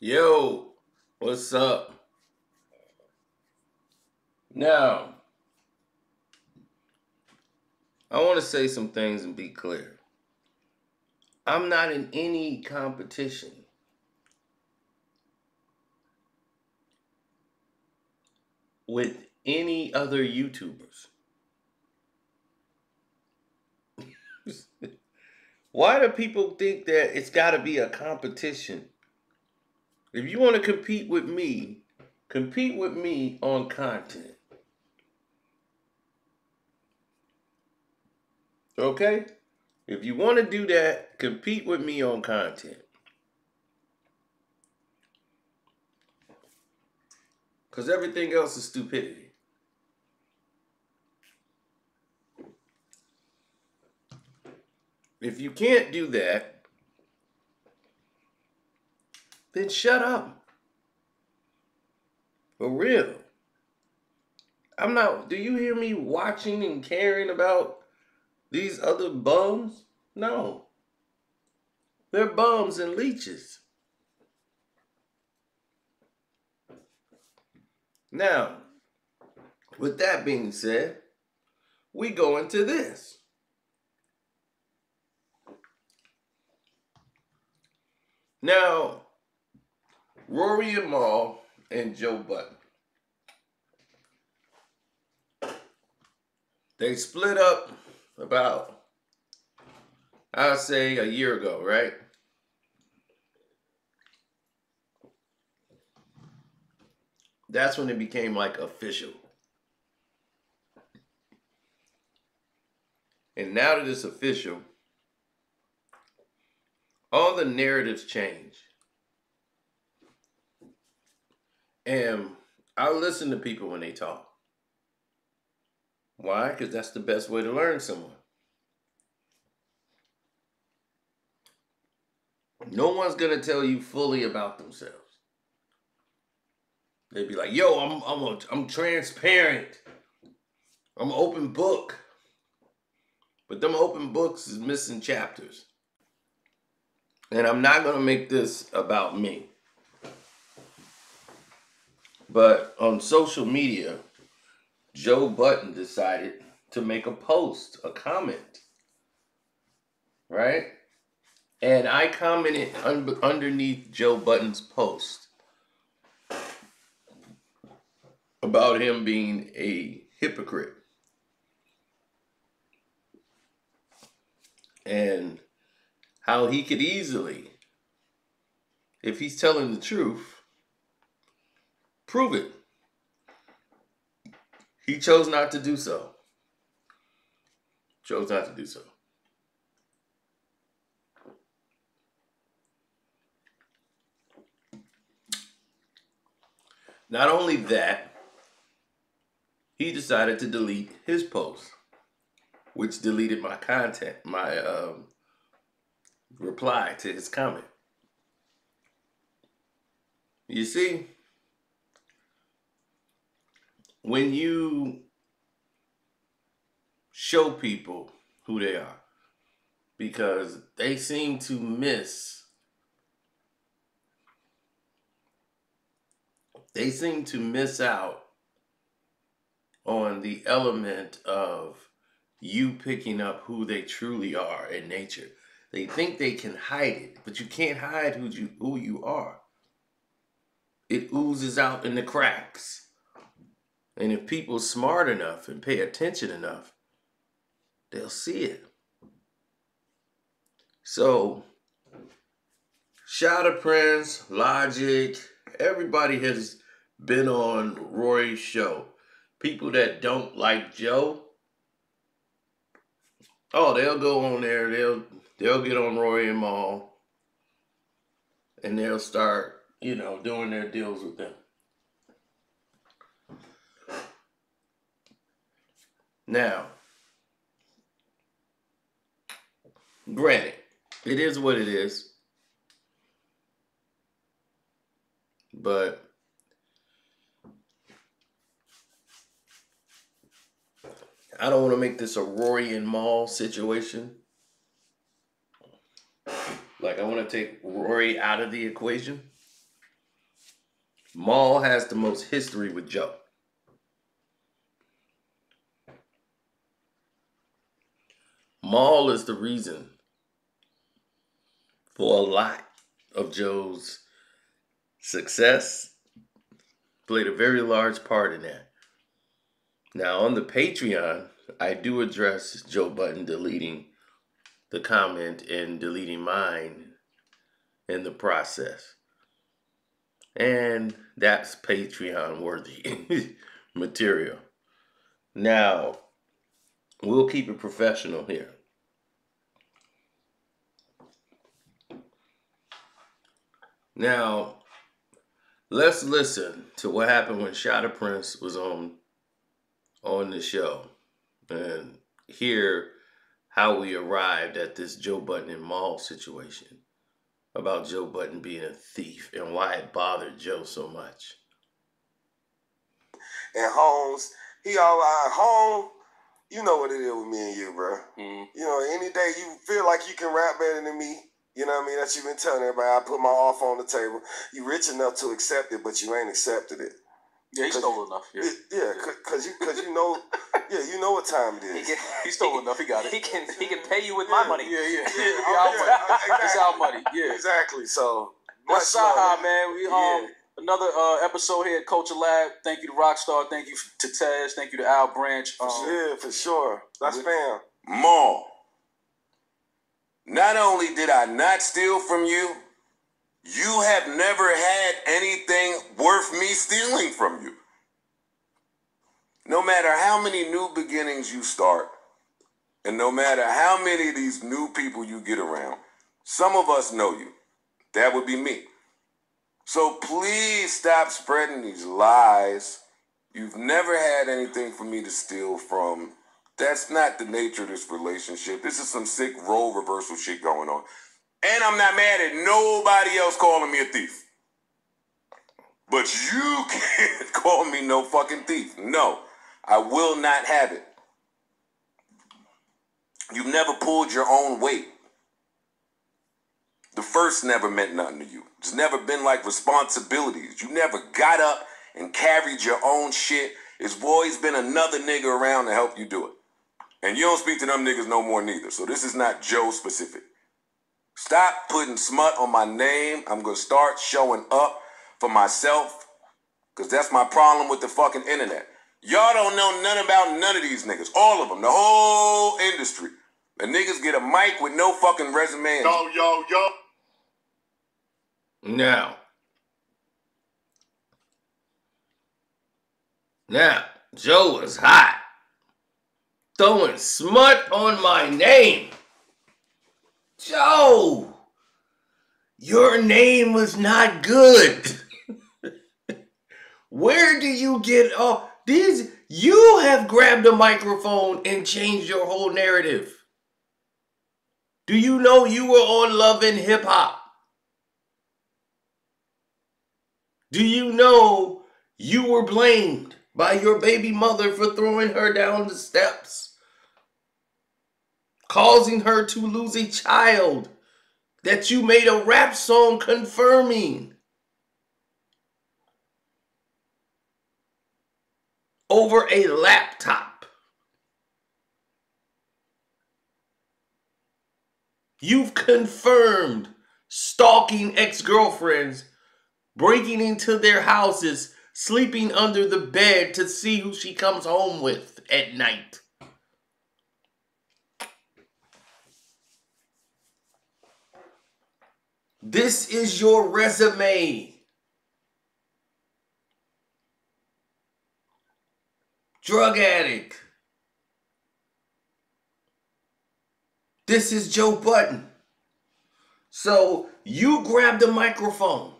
Yo, what's up? Now, I want to say some things and be clear. I'm not in any competition with any other YouTubers. Why do people think that it's got to be a competition? If you want to compete with me on content. Okay? If you want to do that, compete with me on content. Because everything else is stupidity. If you can't do that, then shut up. For real. I'm not, do you hear me watching and caring about these other bums? No. They're bums and leeches. Now, with that being said, we go into this. Now, Rory and Mal and Joe Budden. They split up about, I'll say, a year ago, right? That's when it became like official. And now that it's official, all the narratives change. And I listen to people when they talk. Why? Because that's the best way to learn someone. No one's gonna tell you fully about themselves. They'd be like, "Yo, I'm transparent. I'm an open book." But them open books is missing chapters. And I'm not gonna make this about me. But on social media, Joe Budden decided to make a post, a comment, right? And I commented underneath Joe Budden's post about him being a hypocrite. And how he could easily, if he's telling the truth, prove it. He chose not to do so. Chose not to do so. Not only that, he decided to delete his post, which deleted my content, my reply to his comment. You see, when you show people who they are, because they seem to miss out on the element of you picking up who they truly are in nature. They think they can hide it, but you can't hide who you are. It oozes out in the cracks. And if people are smart enough and pay attention enough, they'll see it. So, Shadow Prince, Logic, everybody has been on Rory's show. People that don't like Joe, oh, they'll go on there, they'll get on Rory and Mal, and they'll start, doing their deals with them. Now, granted, it is what it is, but I don't want to make this a Rory and Mal situation. Like, I want to take Rory out of the equation. Mal has the most history with Joe. Mal is the reason for a lot of Joe's success, played a very large part in that. Now, on the Patreon, I do address Joe Budden deleting the comment and deleting mine in the process. And that's Patreon worthy material. Now, we'll keep it professional here. Now, let's listen to what happened when Shada Prince was on the show and hear how we arrived at this Joe Budden and Mal situation about Joe Budden being a thief and why it bothered Joe so much. And Holmes, he all home. You know what it is with me and you, bro. Mm-hmm. You know, any day you feel like you can rap better than me, you know what I mean? That you've been telling everybody. I put my offer on the table. You rich enough to accept it, but you ain't accepted it. Yeah, he stole enough. Yeah, cause you know, yeah, you know what time it is. He stole enough. He got it. He can pay you with my money. Yeah. It's our money. Yeah, exactly. So that's Saha, man. We another episode here at Culture Lab. Thank you to Rockstar. Thank you to Taz. Thank you to Al Branch. Yeah, for sure. That's fam. Mal. Not only did I not steal from you, you have never had anything worth me stealing from you. No matter how many new beginnings you start, and no matter how many of these new people you get around, some of us know you. That would be me. So please stop spreading these lies. You've never had anything for me to steal from. That's not the nature of this relationship. This is some sick role reversal shit going on. And I'm not mad at nobody else calling me a thief. But you can't call me no fucking thief. No, I will not have it. You've never pulled your own weight. The first never meant nothing to you. It's never been like responsibilities. You never got up and carried your own shit. It's always been another nigga around to help you do it. And you don't speak to them niggas no more neither. So this is not Joe specific. Stop putting smut on my name. I'm going to start showing up for myself. Because that's my problem with the fucking internet. Y'all don't know nothing about none of these niggas. All of them. The whole industry. The niggas get a mic with no fucking resume. Yo. Now, Joe was hot. Throwing smut on my name. Joe, your name was not good. Where do you get all these? You have grabbed a microphone and changed your whole narrative. Do you know you were on Love and Hip Hop? Do you know you were blamed by your baby mother for throwing her down the steps, causing her to lose a child that you made a rap song confirming over a laptop? You've confirmed stalking ex-girlfriends, breaking into their houses, sleeping under the bed to see who she comes home with at night. This is your resume. Drug addict. This is Joe Budden. So you grabbed a microphone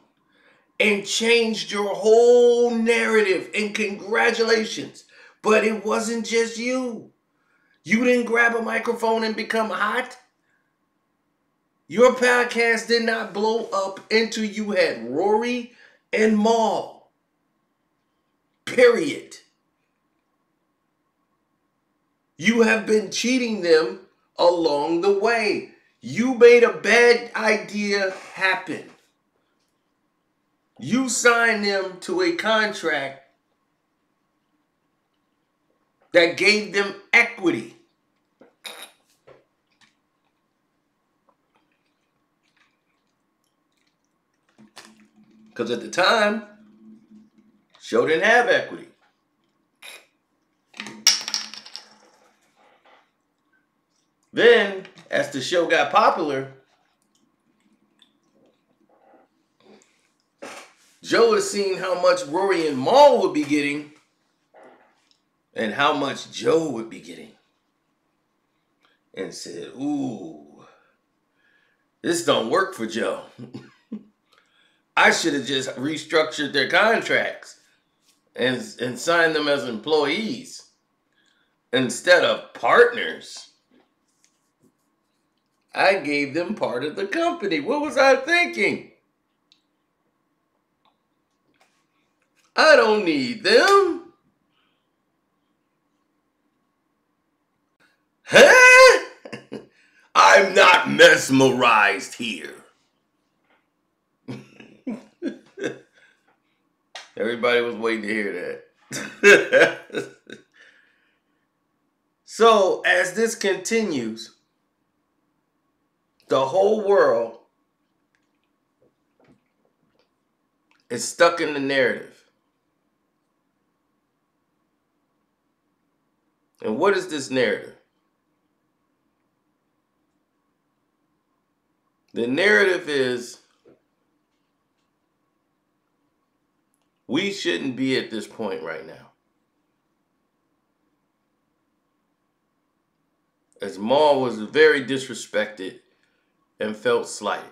and changed your whole narrative, and congratulations. But it wasn't just you. You didn't grab a microphone and become hot. Your podcast did not blow up until you had Rory and Mal. Period. You have been cheating them along the way. You made a bad idea happen. You signed them to a contract that gave them equity. Because at the time, show didn't have equity. Then, as the show got popular, Joe has seen how much Rory and Mal would be getting and how much Joe would be getting. And said, ooh, this don't work for Joe. I should have just restructured their contracts and signed them as employees instead of partners. I gave them part of the company. What was I thinking? I don't need them. Huh? I'm not mesmerized here. Everybody was waiting to hear that. So, as this continues, the whole world is stuck in the narrative. And what is this narrative? The narrative is we shouldn't be at this point right now. As Mal was very disrespected and felt slighted.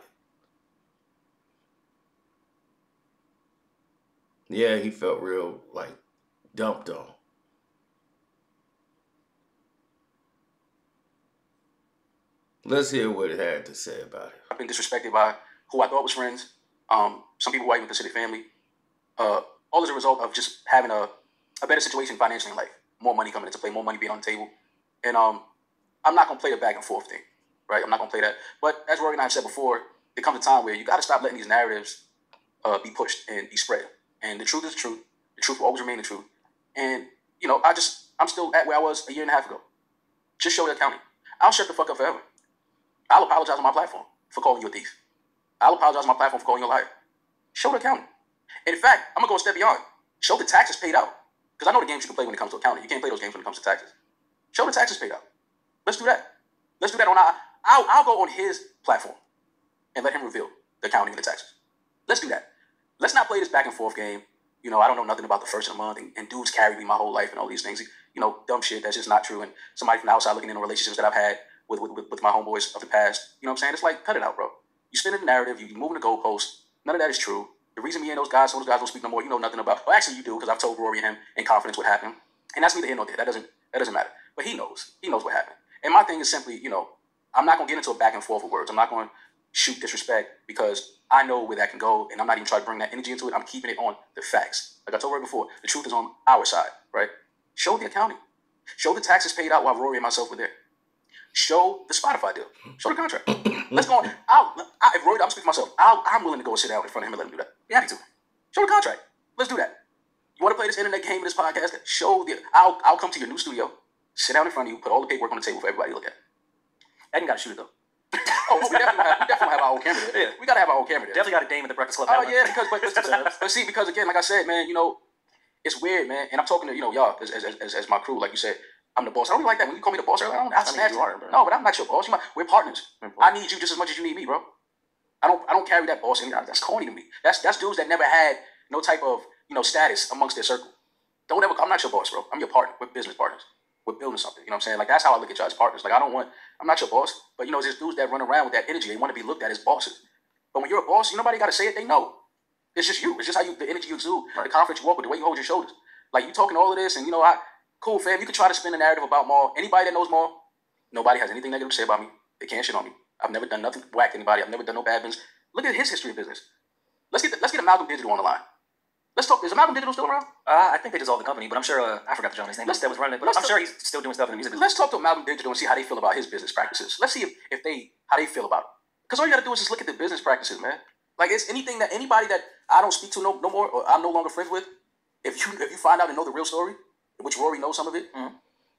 Yeah, he felt real, like, dumped on. Let's hear what it had to say about it. I've been disrespected by who I thought was friends. Some people who I even considered family. All as a result of just having a better situation financially in life. More money coming into play, more money being on the table. And I'm not going to play the back and forth thing, right? I'm not going to play that. But as Rory and I have said before, there comes a time where you got to stop letting these narratives be pushed and be spread. And the truth is the truth. The truth will always remain the truth. And, you know, I'm still at where I was a year and a half ago. Just show the accounting. I'll shut the fuck up forever. I'll apologize on my platform for calling you a thief. I'll apologize on my platform for calling you a liar. Show the accounting. And in fact, I'm going to go a step beyond. Show the taxes paid out. Because I know the games you can play when it comes to accounting. You can't play those games when it comes to taxes. Show the taxes paid out. Let's do that. Let's do that on I'll go on his platform and let him reveal the accounting and the taxes. Let's do that. Let's not play this back and forth game. You know, I don't know nothing about the first of the month, and dudes carried me my whole life and all these things. You know, dumb shit that's just not true. And somebody from the outside looking in on relationships that I've had with my homeboys of the past. You know what I'm saying? It's like, cut it out, bro. You spinning the narrative. You moving the goalposts. None of that is true. The reason me and those guys don't speak no more, you know nothing about. Well, actually, you do, because I've told Rory and him in confidence what happened. And that's neither here nor there. That doesn't matter. But he knows. He knows what happened. And my thing is simply, you know, I'm not going to get into a back and forth with words. I'm not going to shoot disrespect because I know where that can go, and I'm not even trying to bring that energy into it. I'm keeping it on the facts. Like I told Rory before, the truth is on our side, right? Show the accounting. Show the taxes paid out while Rory and myself were there. Show the Spotify deal. Show the contract. Let's go on. If Rory, I'm speaking for myself, I'm willing to go sit down in front of him and let him do that. Be happy to. Show the contract. Let's do that. You want to play this internet game in this podcast? I'll come to your new studio, sit down in front of you, put all the paperwork on the table for everybody to look at. I ain't got to shoot it though. We definitely have our own camera there. Yeah. We got to have our own camera there. Definitely got a Dame at the Breakfast Club. Oh yeah, but see, because again, like I said, man, you know, it's weird, man. And I'm talking to, you know, y'all as my crew, like you said. I'm the boss. I don't really like that. When you call me the boss, I mean, you are, bro. No, but I'm not your boss. We're partners. I need you just as much as you need me, bro. I don't carry that boss anymore. That's corny to me. That's dudes that never had no type of, you know, status amongst their circle. Don't ever. I'm not your boss, bro. I'm your partner. We're business partners. We're building something. You know what I'm saying? Like, that's how I look at y'all as partners. Like, I'm not your boss, but you know, there's dudes that run around with that energy. They want to be looked at as bosses. But when you're a boss, nobody got to say it. They know. It's just you. It's just how the energy you exude, the confidence you walk with, the way you hold your shoulders. Like, you talking all of this, and you know, cool, fam. You can try to spin a narrative about Mal. Anybody that knows Mal, nobody has anything negative to say about me. They can't shit on me. I've never done nothing whack to anybody. I've never done no bad business. Look at his history of business. Let's get Amalgam Digital on the line. Let's talk. Is Amalgam Digital still around? I think they dissolved the company, but I'm sure I forgot the gentleman's name. That was running it, but I'm sure he's still doing stuff in the music business. Let's talk to Amalgam Digital and see how they feel about his business practices. Let's see how they feel about it. Because all you got to do is just look at the business practices, man. Like, it's anybody that I don't speak to no more, or I'm no longer friends with. If you find out and know the real story, which Rory knows some of it,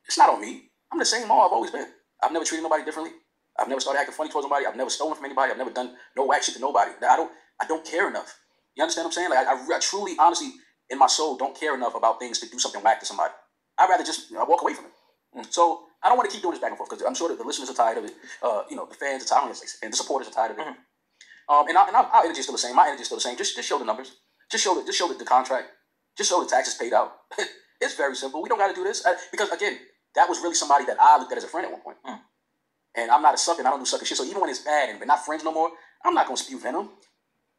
it's not on me. I'm the same Mal I've always been. I've never treated nobody differently. I've never started acting funny towards nobody. I've never stolen from anybody. I've never done no whack shit to nobody. I don't care enough. You understand what I'm saying? Like, I truly, honestly, in my soul, don't care enough about things to do something whack to somebody. I'd rather just walk away from it. So I don't want to keep doing this back and forth because I'm sure that the listeners are tired of it. The fans are tired of it, and the supporters are tired of it. And our energy is still the same. My energy is still the same. Just show the numbers. Just show the contract. Just show the taxes paid out. It's very simple. We don't got to do this because, again, that was really somebody that I looked at as a friend at one point. And I'm not a sucker, and I don't do sucker shit. So even when it's bad and we're not friends no more, I'm not going to spew venom.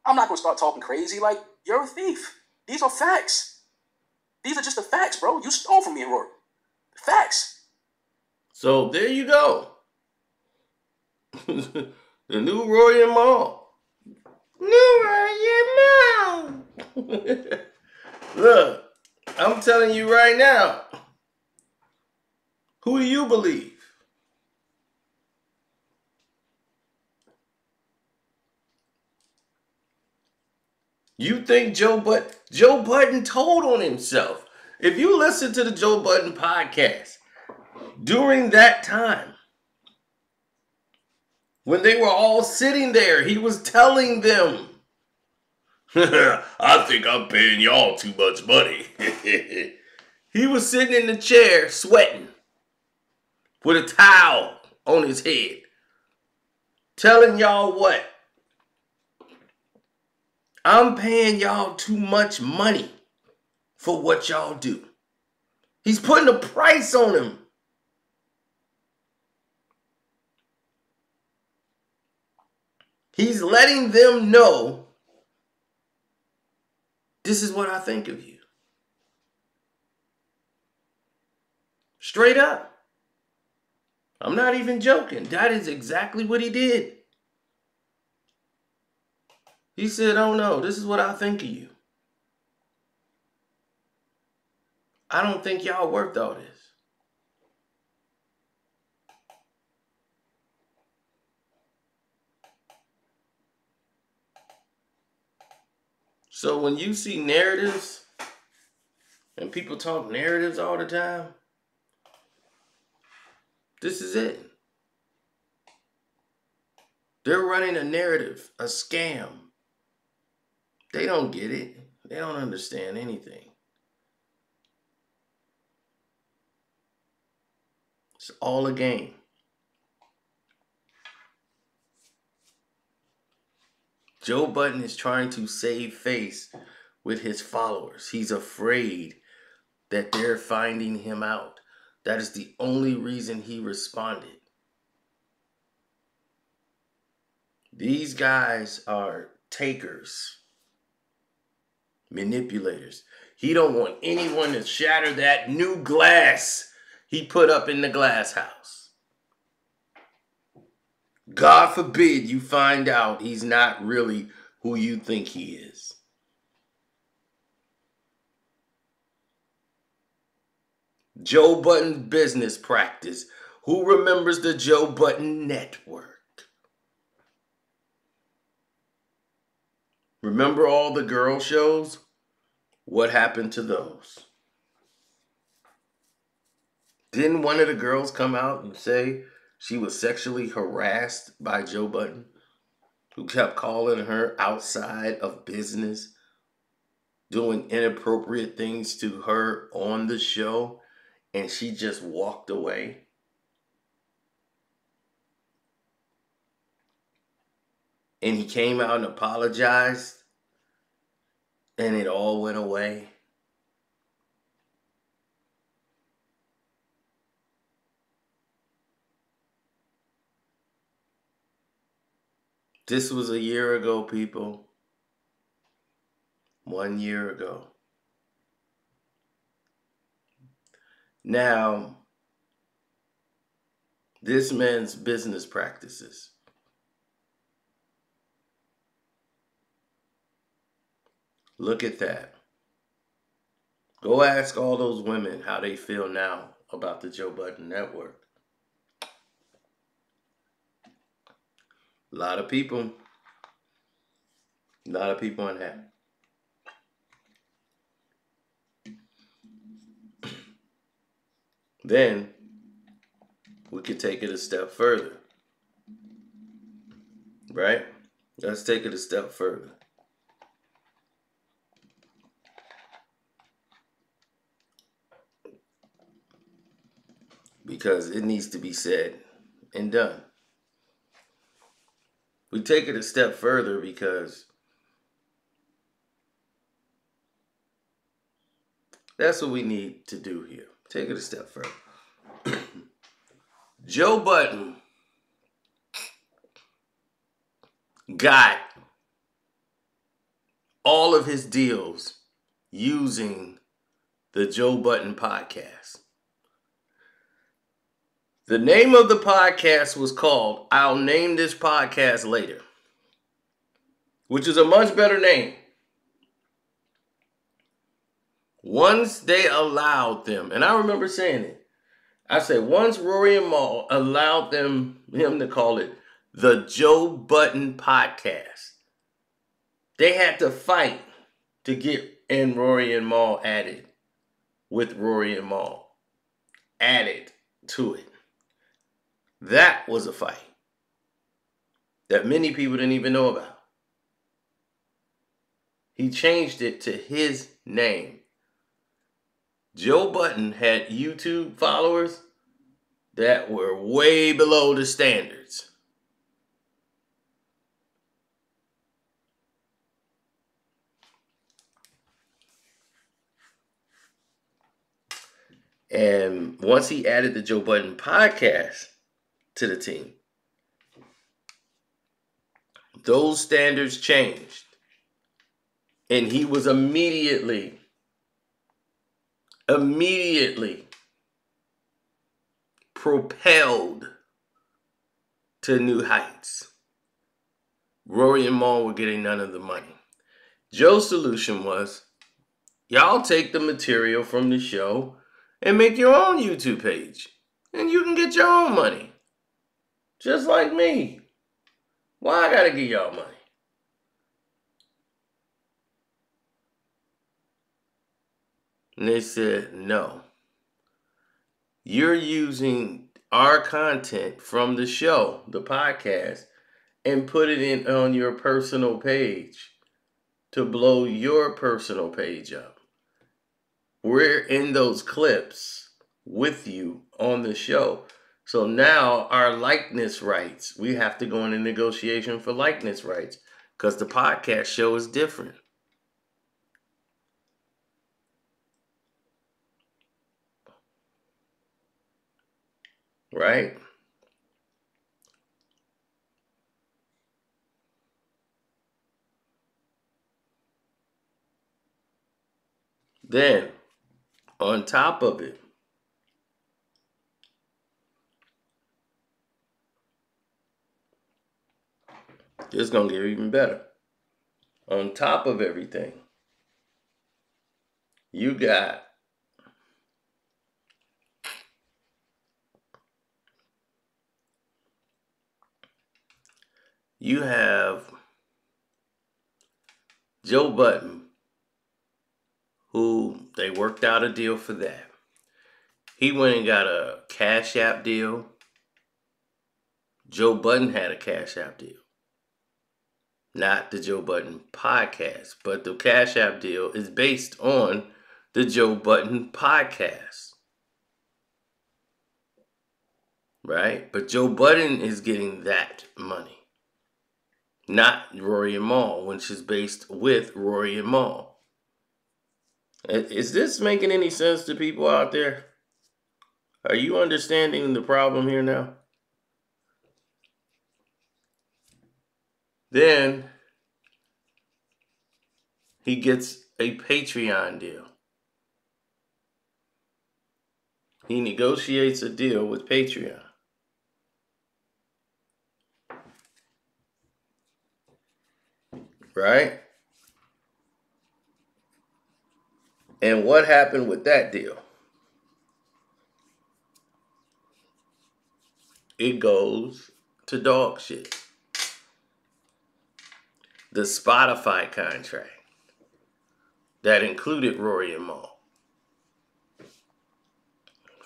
I'm not going to start talking crazy like, you're a thief. These are facts. These are just the facts, bro. You stole from me and Rory. Facts. So there you go. The new Rory and Mal. New Rory and Mal. Look, I'm telling you right now. Who do you believe? You think Joe Budden told on himself. If you listen to the Joe Budden podcast, during that time, when they were all sitting there, he was telling them, I think I'm paying y'all too much money. He was sitting in the chair sweating with a towel on his head, telling y'all what? I'm paying y'all too much money for what y'all do. He's putting a price on him. He's letting them know, this is what I think of you. Straight up. I'm not even joking. That is exactly what he did. He said, oh no, this is what I think of you. I don't think y'all worth all this. So when you see narratives, and people talk narratives all the time, this is it. They're running a narrative, a scam. They don't get it. They don't understand anything. It's all a game. Joe Budden is trying to save face with his followers. He's afraid that they're finding him out. That is the only reason he responded. These guys are takers, manipulators. He don't want anyone to shatter that new glass he put up in the glass house. God forbid you find out he's not really who you think he is. Joe Budden business practice. Who remembers the Joe Budden network? Remember all the girl shows? What happened to those? Didn't one of the girls come out and say she was sexually harassed by Joe Budden, who kept calling her outside of business, doing inappropriate things to her on the show, and she just walked away? And he came out and apologized, and it all went away. This was a year ago, people. 1 year ago. Now, this man's business practices. Look at that. Go ask all those women how they feel now about the Joe Budden network. A lot of people A lot of people unhappy. Then we could take it a step further. Right? Let's take it a step further. Because it needs to be said and done. We take it a step further because that's what we need to do here. Take it a step further. Joe Budden got all of his deals using the Joe Budden podcast. The name of the podcast was called I'll Name This Podcast Later, which is a much better name. Once they allowed them, and I remember saying it, I said once Rory and Mal allowed him to call it the Joe Budden Podcast, they had to fight to get in Rory and Mal added with Rory and Mal added to it. That was a fight that many people didn't even know about. He changed it to his name. Joe Budden had YouTube followers that were way below the standards. And once he added the Joe Budden podcast to the team, those standards changed. And he was immediately propelled to new heights. Rory and Mal were getting none of the money. Joe's solution was, y'all take the material from the show and make your own YouTube page. And you can get your own money. Just like me. Why I gotta give y'all money? And they said, no. You're using our content from the show, the podcast, and put it in on your personal page to blow your personal page up. We're in those clips with you on the show. So now our likeness rights, we have to go into negotiation for likeness rights because the podcast show is different. Right? Then, on top of it, it's going to get even better. On top of everything, you have Joe Budden, who they worked out a deal for that. He went and got a Cash App deal. Joe Budden had a Cash App deal. Not the Joe Budden podcast, but the Cash App deal is based on the Joe Budden podcast. Right? But Joe Budden is getting that money. Not Rory and Mal, which is based with Rory and Mal. Is this making any sense to people out there? Are you understanding the problem here now? Then he gets a Patreon deal. He negotiates a deal with Patreon. Right? And what happened with that deal? It goes to dog shit. the Spotify contract that included Rory and Mal.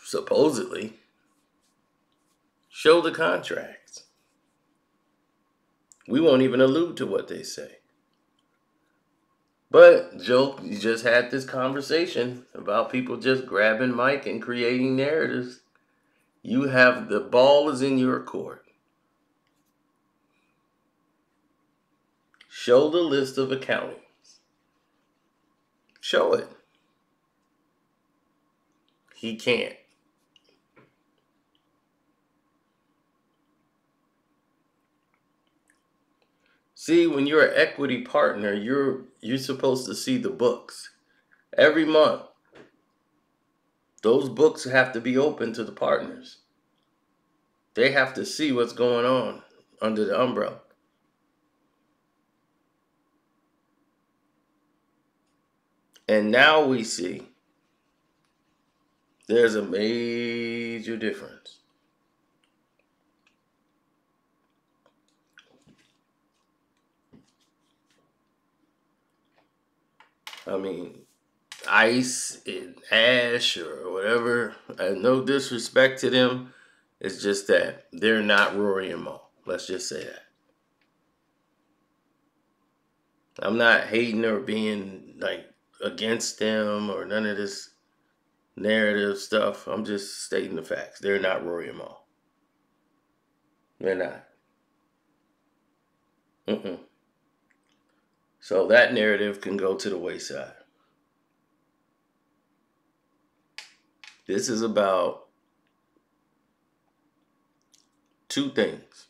Supposedly, show the contracts. We won't even allude to what they say. But Joe, you just had this conversation about people just grabbing mic and creating narratives. You have the ball is in your court. Show the list of accountings. Show it. He can't. See, when you're an equity partner, you're supposed to see the books every month. Those books have to be open to the partners. They have to see what's going on under the umbrella. And now we see there's a major difference. I mean, Ice and Ash or whatever, no disrespect to them. It's just that they're not Rory and Mal. Let's just say that. I'm not hating or being like against them or none of this narrative stuff. I'm just stating the facts. They're not Rory and Mal. They're not. So that narrative can go to the wayside. This is about two things.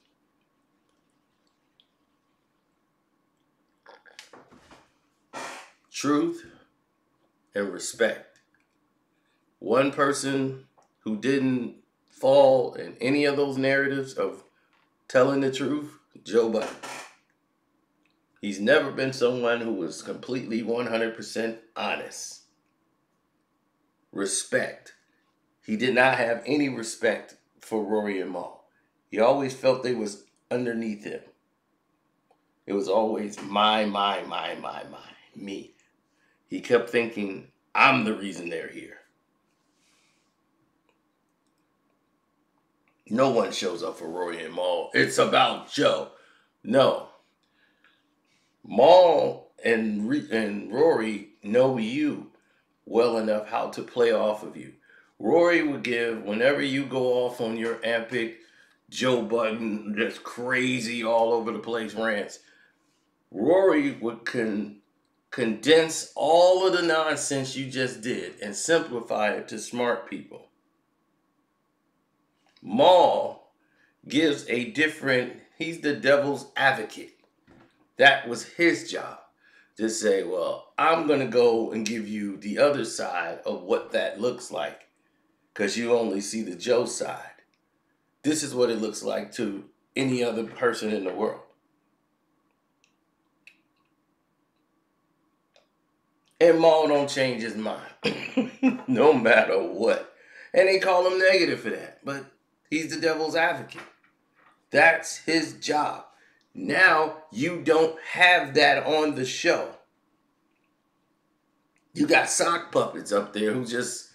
Truth and respect. One person who didn't fall in any of those narratives of telling the truth, Joe Budden. He's never been someone who was completely 100% honest. Respect. He did not have any respect for Rory and Mal. He always felt they was underneath him. It was always my, me. He kept thinking, I'm the reason they're here. No one shows up for Rory and Mal. It's about Joe. No. Mal and Rory know you well enough how to play off of you. Rory would give, whenever you go off on your epic Joe Budden, just crazy all over the place rants, Rory would condense all of the nonsense you just did and simplify it to smart people. Mal gives a different, he's the devil's advocate. That was his job. To say, well, I'm going to go and give you the other side of what that looks like. Because you only see the Joe side. This is what it looks like to any other person in the world. And Mal don't change his mind. No matter what. And they call him negative for that. But he's the devil's advocate. That's his job. Now you don't have that on the show. You got sock puppets up there who just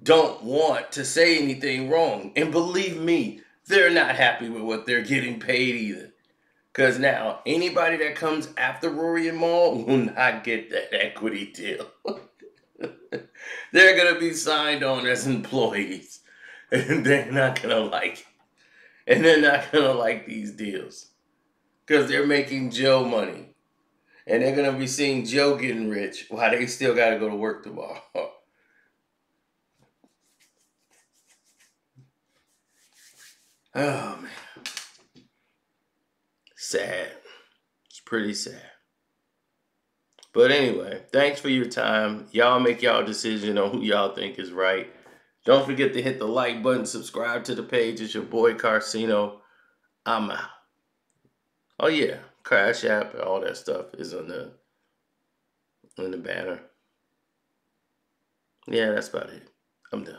don't want to say anything wrong. And believe me, they're not happy with what they're getting paid either. Because now, anybody that comes after Rory and Mal will not get that equity deal. They're going to be signed on as employees. And they're not going to like it. And they're not going to like these deals. Because they're making Joe money. And they're going to be seeing Joe getting rich while they still got to go to work tomorrow. Oh, man. Sad. It's pretty sad. But anyway, thanks for your time. Y'all make y'all decision on who y'all think is right. Don't forget to hit the like button, subscribe to the page. It's your boy Carceno. I'm out. Oh yeah, Cash App, all that stuff is on the banner. Yeah, that's about it. I'm done.